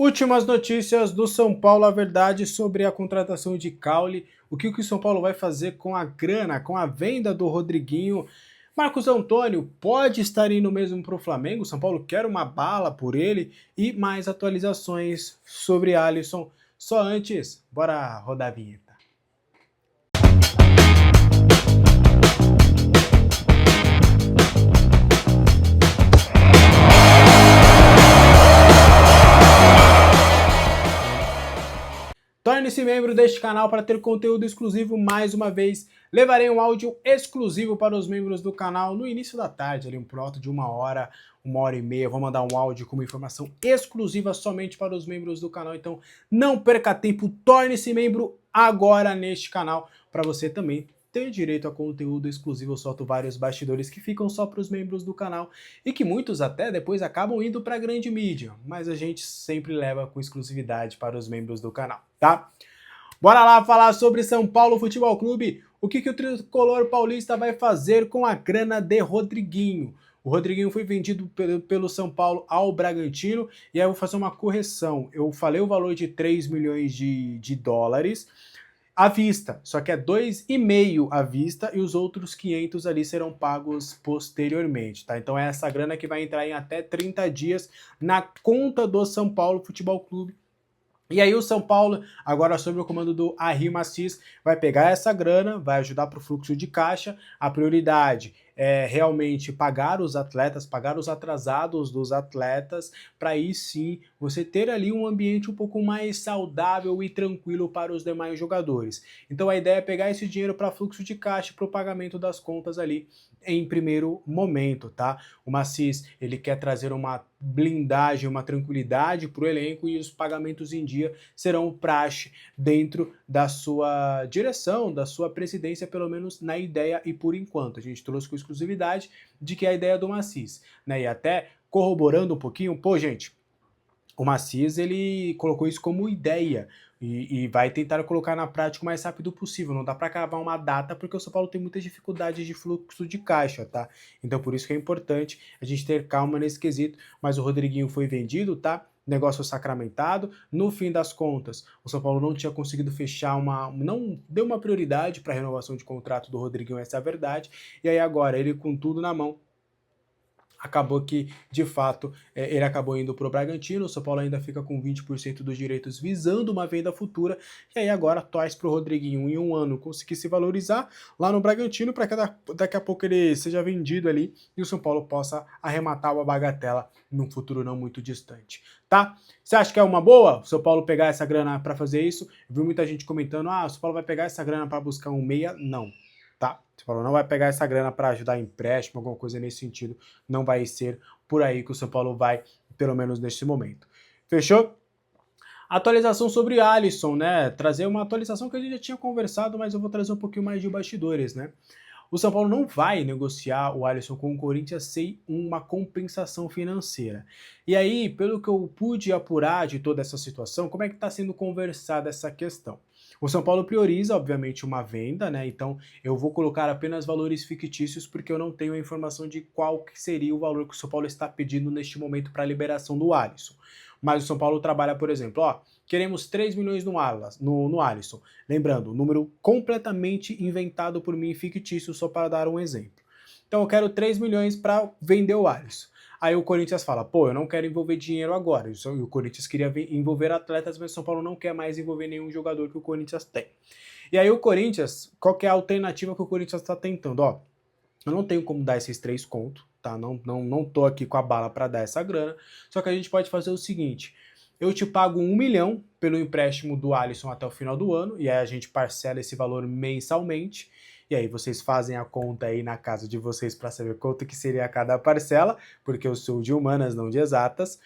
Últimas notícias do São Paulo, a verdade sobre a contratação de Caule, o que o São Paulo vai fazer com a grana, com a venda do Rodriguinho. Marcos Antônio pode estar indo mesmo para o Flamengo, São Paulo quer uma bala por ele e mais atualizações sobre Alisson. Só antes, bora rodar a vinheta. Torne-se membro deste canal para ter conteúdo exclusivo mais uma vez. Levarei um áudio exclusivo para os membros do canal no início da tarde, ali por volta de uma hora e meia. Vou mandar um áudio com uma informação exclusiva somente para os membros do canal. Então não perca tempo, torne-se membro agora neste canal para você também ter direito a conteúdo exclusivo. Eu solto vários bastidores que ficam só para os membros do canal e que muitos até depois acabam indo para a grande mídia, mas a gente sempre leva com exclusividade para os membros do canal, tá? Bora lá falar sobre São Paulo Futebol Clube. O que o tricolor paulista vai fazer com a grana de Rodriguinho? O Rodriguinho foi vendido pelo São Paulo ao Bragantino e aí eu vou fazer uma correção. Eu falei o valor de 3 milhões de dólares à vista, só que é 2,5 à vista e os outros 500 ali serão pagos posteriormente, tá? Então é essa grana que vai entrar em até 30 dias na conta do São Paulo Futebol Clube. E aí o São Paulo, agora sob o comando do Arrim Assis, vai pegar essa grana, vai ajudar para o fluxo de caixa. A prioridade é realmente pagar os atletas, pagar os atrasados dos atletas, para aí sim você ter ali um ambiente um pouco mais saudável e tranquilo para os demais jogadores. Então a ideia é pegar esse dinheiro para fluxo de caixa, para o pagamento das contas ali em primeiro momento, tá? O Assis, ele quer trazer uma blindagem, uma tranquilidade para o elenco e os pagamentos em dia serão praxe dentro da sua direção, da sua presidência, pelo menos na ideia e por enquanto. A gente trouxe com exclusividade de que é a ideia do Assis, né? E até corroborando um pouquinho, pô, gente, o Assis, ele colocou isso como ideia e vai tentar colocar na prática o mais rápido possível. Não dá para cavar uma data porque o São Paulo tem muitas dificuldades de fluxo de caixa, tá? Então por isso que é importante a gente ter calma nesse quesito. Mas o Rodriguinho foi vendido, tá? Negócio sacramentado. No fim das contas, o São Paulo não tinha conseguido fechar não deu uma prioridade para a renovação de contrato do Rodriguinho, essa é a verdade. E aí agora, ele com tudo na mão, acabou que, de fato, ele acabou indo para o Bragantino. O São Paulo ainda fica com 20% dos direitos visando uma venda futura. E aí agora torce para o Rodriguinho em um ano conseguir se valorizar lá no Bragantino para que daqui a pouco ele seja vendido ali e o São Paulo possa arrematar uma bagatela num futuro não muito distante, tá? Você acha que é uma boa o São Paulo pegar essa grana para fazer isso? Eu vi muita gente comentando, o São Paulo vai pegar essa grana para buscar um meia. Não. Tá? Você falou, não vai pegar essa grana para ajudar empréstimo, alguma coisa nesse sentido. Não vai ser por aí que o São Paulo vai, pelo menos neste momento. Fechou? Atualização sobre Alisson, né? Trazer uma atualização que a gente já tinha conversado, mas eu vou trazer um pouquinho mais de bastidores, né? O São Paulo não vai negociar o Alisson com o Corinthians sem uma compensação financeira. E aí, pelo que eu pude apurar de toda essa situação, como é que está sendo conversada essa questão? O São Paulo prioriza, obviamente, uma venda, né? Então eu vou colocar apenas valores fictícios porque eu não tenho a informação de qual que seria o valor que o São Paulo está pedindo neste momento para a liberação do Alisson. Mas o São Paulo trabalha, por exemplo, queremos 3 milhões no Alisson. Lembrando, número completamente inventado por mim, fictício, só para dar um exemplo. Então eu quero 3 milhões para vender o Alisson. Aí o Corinthians fala, pô, eu não quero envolver dinheiro agora. E o Corinthians queria envolver atletas, mas o São Paulo não quer mais envolver nenhum jogador que o Corinthians tem. E aí o Corinthians, qual que é a alternativa que o Corinthians está tentando? Eu não tenho como dar esses 3 contos, tá? Não tô aqui com a bala para dar essa grana. Só que a gente pode fazer o seguinte, eu te pago 1 milhão pelo empréstimo do Alisson até o final do ano, e aí a gente parcela esse valor mensalmente, e aí vocês fazem a conta aí na casa de vocês para saber quanto que seria cada parcela, porque eu sou de humanas, não de exatas,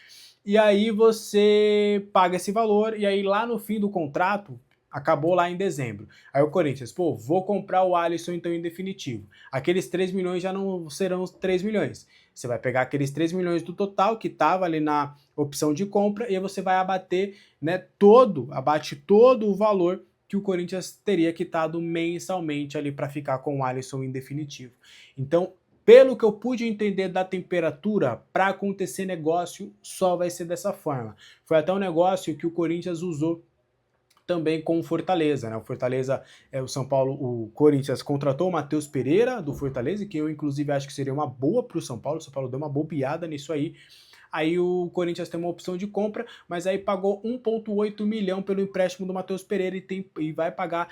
e aí você paga esse valor, e aí lá no fim do contrato, acabou lá em dezembro. Aí o Corinthians, pô, vou comprar o Alisson então em definitivo. Aqueles 3 milhões já não serão os 3 milhões. Você vai pegar aqueles 3 milhões do total que estava ali na opção de compra e aí você vai abater, né, abate todo o valor que o Corinthians teria quitado mensalmente ali para ficar com o Alisson em definitivo. Então, Pelo que eu pude entender da temperatura, para acontecer negócio só vai ser dessa forma. Foi até um negócio que o Corinthians usou também com o Fortaleza, né? O Fortaleza, o São Paulo, o Corinthians contratou o Matheus Pereira do Fortaleza, que eu inclusive acho que seria uma boa para o São Paulo. O São Paulo deu uma bobeada nisso aí. Aí o Corinthians tem uma opção de compra, mas aí pagou 1,8 milhão pelo empréstimo do Matheus Pereira e vai pagar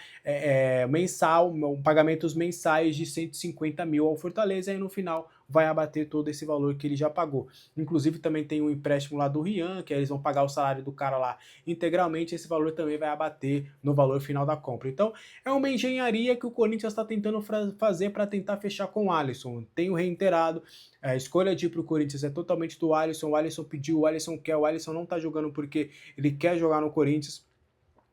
pagamentos mensais de 150 mil ao Fortaleza, e aí no final vai abater todo esse valor que ele já pagou. Inclusive também tem um empréstimo lá do Rian, que eles vão pagar o salário do cara lá integralmente, esse valor também vai abater no valor final da compra. Então é uma engenharia que o Corinthians está tentando fazer para tentar fechar com o Alisson. Tenho reiterado, a escolha de ir para o Corinthians é totalmente do Alisson. O Alisson pediu, o Alisson quer, o Alisson não está jogando porque ele quer jogar no Corinthians.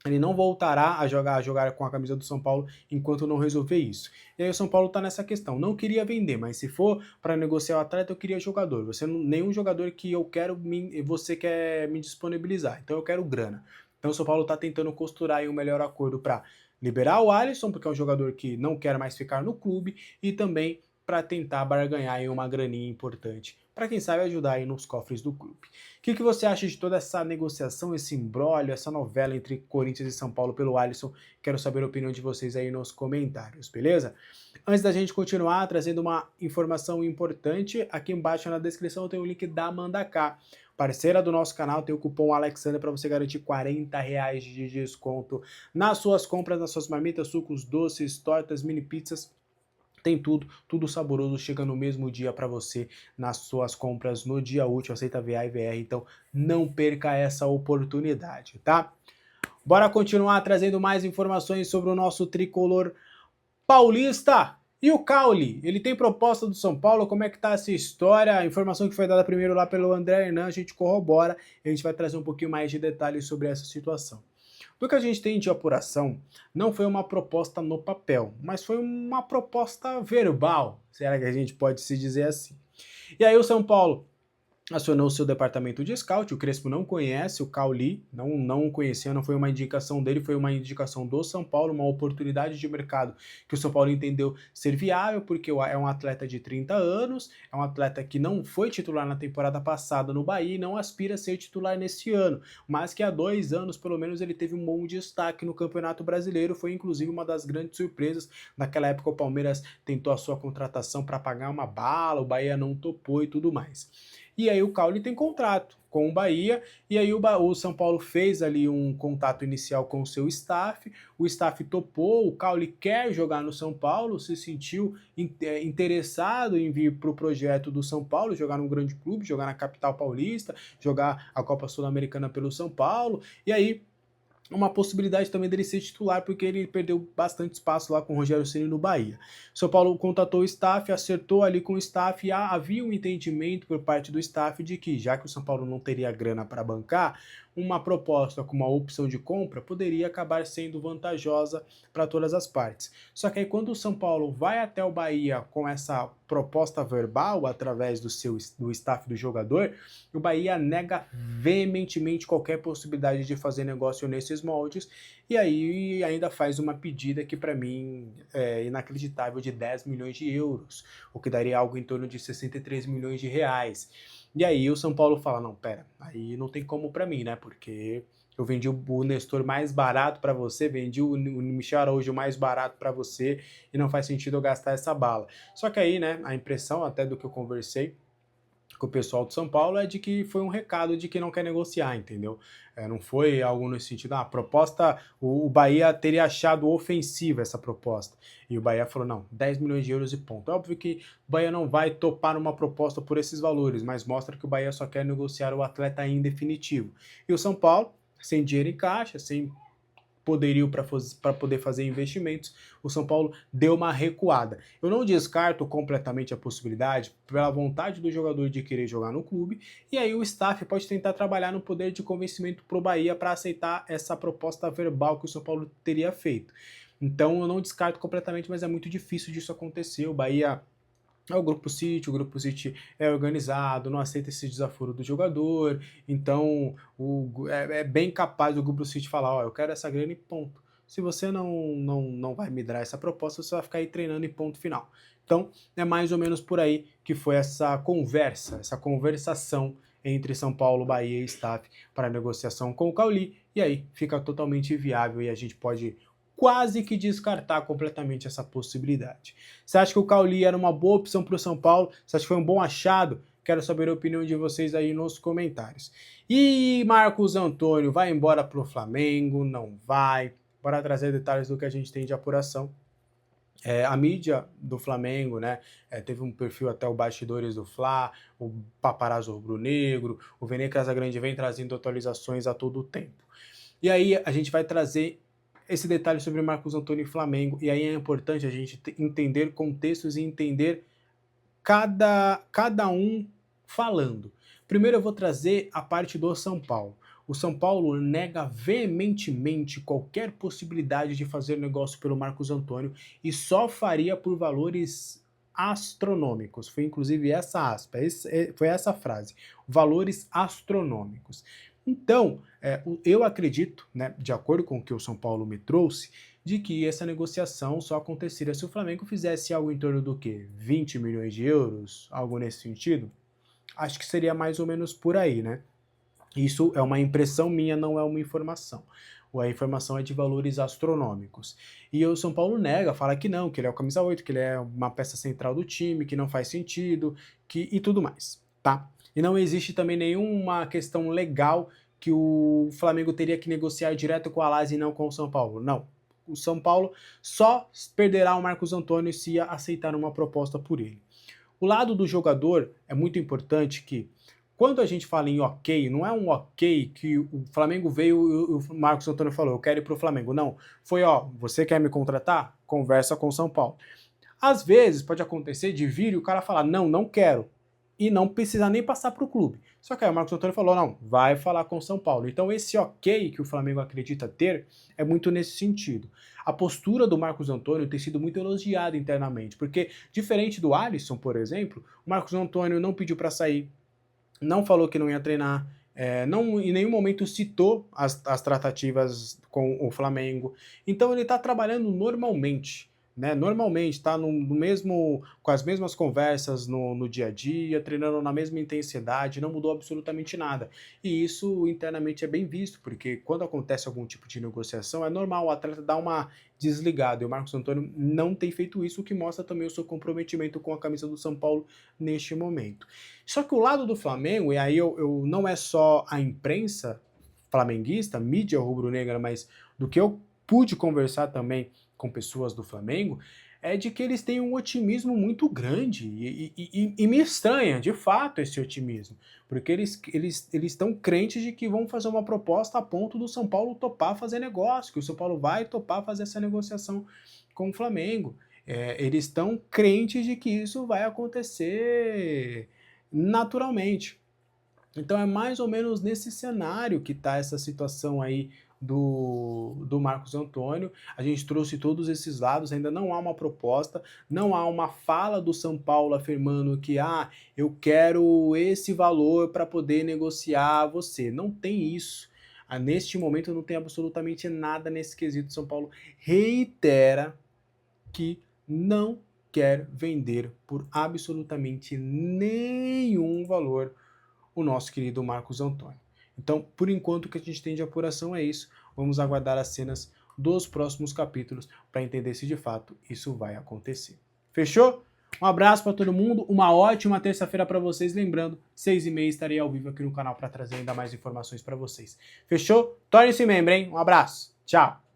Ele não voltará a jogar com a camisa do São Paulo enquanto não resolver isso. E aí o São Paulo está nessa questão. Não queria vender, mas se for para negociar o atleta, eu queria jogador. Você não, nenhum jogador que eu quero, você quer me disponibilizar. Então eu quero grana. Então o São Paulo está tentando costurar aí um melhor acordo para liberar o Alisson, porque é um jogador que não quer mais ficar no clube, e também para tentar barganhar aí uma graninha importante, para quem sabe ajudar aí nos cofres do clube. O que você acha de toda essa negociação, esse imbróglio, essa novela entre Corinthians e São Paulo pelo Alisson? Quero saber a opinião de vocês aí nos comentários, beleza? Antes da gente continuar trazendo uma informação importante, aqui embaixo na descrição tem o link da Mandaká. Parceira do nosso canal, tem o cupom Alexander para você garantir R$ 40 de desconto nas suas compras, nas suas marmitas, sucos, doces, tortas, mini pizzas. Tem tudo, tudo saboroso, chega no mesmo dia para você nas suas compras no dia útil, aceita VA e VR, então não perca essa oportunidade, tá? Bora continuar trazendo mais informações sobre o nosso tricolor paulista. E o Cauli, ele tem proposta do São Paulo, como é que tá essa história? A informação que foi dada primeiro lá pelo André Hernan, a gente corrobora e a gente vai trazer um pouquinho mais de detalhes sobre essa situação. Do que a gente tem de apuração, não foi uma proposta no papel, mas foi uma proposta verbal, será que a gente pode se dizer assim? E aí o São Paulo acionou o seu departamento de scout. O Crespo não conhece o Cauli, não conhecia, não foi uma indicação dele, foi uma indicação do São Paulo, uma oportunidade de mercado que o São Paulo entendeu ser viável, porque é um atleta de 30 anos, é um atleta que não foi titular na temporada passada no Bahia e não aspira a ser titular nesse ano, mas que há 2 anos, pelo menos, ele teve um bom destaque no Campeonato Brasileiro, foi inclusive uma das grandes surpresas. Naquela época o Palmeiras tentou a sua contratação para pagar uma bala, o Bahia não topou e tudo mais. E aí o Cauli tem contrato com o Bahia, e aí o São Paulo fez ali um contato inicial com o seu staff, o staff topou, o Cauli quer jogar no São Paulo, se sentiu interessado em vir para o projeto do São Paulo, jogar num grande clube, jogar na capital paulista, jogar a Copa Sul-Americana pelo São Paulo, e aí uma possibilidade também dele ser titular, porque ele perdeu bastante espaço lá com o Rogério Ceni no Bahia. São Paulo contatou o staff, acertou ali com o staff, e havia um entendimento por parte do staff de que, já que o São Paulo não teria grana para bancar, uma proposta com uma opção de compra poderia acabar sendo vantajosa para todas as partes. Só que aí quando o São Paulo vai até o Bahia com essa proposta verbal através do staff do jogador, o Bahia nega veementemente qualquer possibilidade de fazer negócio nesses moldes, e aí ainda faz uma pedida que para mim é inacreditável, de 10 milhões de euros, o que daria algo em torno de 63 milhões de reais. E aí o São Paulo fala, não, pera, aí não tem como para mim, né, porque eu vendi o Nestor mais barato para você, vendi o Michel Araújo mais barato para você, e não faz sentido eu gastar essa bala. Só que aí, né, a impressão até do que eu conversei com o pessoal de São Paulo é de que foi um recado de que não quer negociar, entendeu? Não foi algo nesse sentido, a proposta, o Bahia teria achado ofensiva essa proposta, e o Bahia falou, não, 10 milhões de euros e ponto. É óbvio que o Bahia não vai topar uma proposta por esses valores, mas mostra que o Bahia só quer negociar o atleta em definitivo. E o São Paulo, sem dinheiro em caixa, sem poderio para poder fazer investimentos, o São Paulo deu uma recuada. Eu não descarto completamente a possibilidade, pela vontade do jogador de querer jogar no clube, e aí o staff pode tentar trabalhar no poder de convencimento para o Bahia para aceitar essa proposta verbal que o São Paulo teria feito. Então eu não descarto completamente, mas é muito difícil disso acontecer. O Bahia é o Grupo City é organizado, não aceita esse desaforo do jogador, então é bem capaz do Grupo City falar, ó, eu quero essa grana e ponto. Se você não vai me dar essa proposta, você vai ficar aí treinando e ponto final. Então, é mais ou menos por aí que foi essa conversação entre São Paulo, Bahia e STAF para a negociação com o Cauli, e aí fica totalmente viável e a gente pode quase que descartar completamente essa possibilidade. Você acha que o Cauli era uma boa opção para o São Paulo? Você acha que foi um bom achado? Quero saber a opinião de vocês aí nos comentários. E Marcos Antônio vai embora para o Flamengo? Não vai? Bora trazer detalhes do que a gente tem de apuração. A mídia do Flamengo, né, teve um perfil até o Bastidores do Fla, o Paparazzo Rubro-Negro, o Vene Casagrande vem trazendo atualizações a todo o tempo. E aí a gente vai trazer esse detalhe sobre Marcos Antônio e Flamengo, e aí é importante a gente entender contextos e entender cada um falando. Primeiro eu vou trazer a parte do São Paulo. O São Paulo nega veementemente qualquer possibilidade de fazer negócio pelo Marcos Antônio e só faria por valores astronômicos. Foi inclusive essa aspa, foi essa frase, valores astronômicos. Então, eu acredito, né, de acordo com o que o São Paulo me trouxe, de que essa negociação só aconteceria se o Flamengo fizesse algo em torno do quê? 20 milhões de euros? Algo nesse sentido? Acho que seria mais ou menos por aí, né? Isso é uma impressão minha, não é uma informação. A informação é de valores astronômicos. E o São Paulo nega, fala que não, que ele é o camisa 8, que ele é uma peça central do time, que não faz sentido, e tudo mais, tá? E não existe também nenhuma questão legal que o Flamengo teria que negociar direto com o Alás e não com o São Paulo. Não. O São Paulo só perderá o Marcos Antônio se aceitar uma proposta por ele. O lado do jogador é muito importante que, quando a gente fala em ok, não é um ok que o Flamengo veio e o Marcos Antônio falou, eu quero ir pro Flamengo. Não, foi você quer me contratar? Conversa com o São Paulo. Às vezes pode acontecer de vir e o cara falar, não quero. E não precisa nem passar pro clube. Só que aí o Marcos Antônio falou, não, vai falar com o São Paulo. Então esse ok que o Flamengo acredita ter é muito nesse sentido. A postura do Marcos Antônio tem sido muito elogiada internamente, porque diferente do Alisson, por exemplo, o Marcos Antônio não pediu para sair, não falou que não ia treinar, não em nenhum momento citou as tratativas com o Flamengo. Então ele está trabalhando normalmente, né? Normalmente está com as mesmas conversas no dia a dia, treinando na mesma intensidade, não mudou absolutamente nada. E isso internamente é bem visto, porque quando acontece algum tipo de negociação, é normal o atleta dar uma desligada. E o Marcos Antônio não tem feito isso, o que mostra também o seu comprometimento com a camisa do São Paulo neste momento. Só que o lado do Flamengo, e aí eu não é só a imprensa flamenguista, mídia rubro-negra, mas do que eu pude conversar também com pessoas do Flamengo, é de que eles têm um otimismo muito grande e me estranha, de fato, esse otimismo, porque eles estão crentes de que vão fazer uma proposta a ponto do São Paulo topar fazer negócio, que o São Paulo vai topar fazer essa negociação com o Flamengo. Eles estão crentes de que isso vai acontecer naturalmente. Então é mais ou menos nesse cenário que está essa situação aí do Marcos Antônio. A gente trouxe todos esses lados, ainda não há uma proposta, não há uma fala do São Paulo afirmando que eu quero esse valor para poder negociar você. Não tem isso. Neste momento não tem absolutamente nada nesse quesito. São Paulo reitera que não quer vender por absolutamente nenhum valor o nosso querido Marcos Antônio. Então, por enquanto, o que a gente tem de apuração é isso. Vamos aguardar as cenas dos próximos capítulos para entender se de fato isso vai acontecer. Fechou? Um abraço para todo mundo, uma ótima terça-feira para vocês. Lembrando, 6h30 estarei ao vivo aqui no canal para trazer ainda mais informações para vocês. Fechou? Torne-se membro, hein? Um abraço. Tchau.